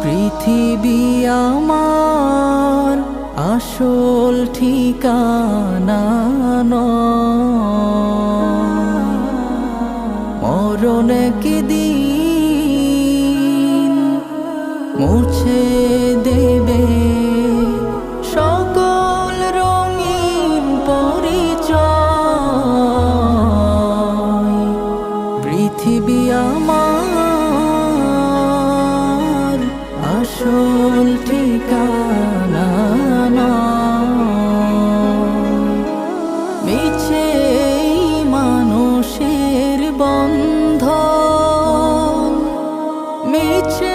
পৃথিবী আমার আসল ঠিকানা নয়, মরণ একদিন মুছে দেবে সকল রঙিন পরিচয়। পৃথিবী আমার আসল ঠিকানা নয়, মিছে মানুষের বন্ধন, মিছে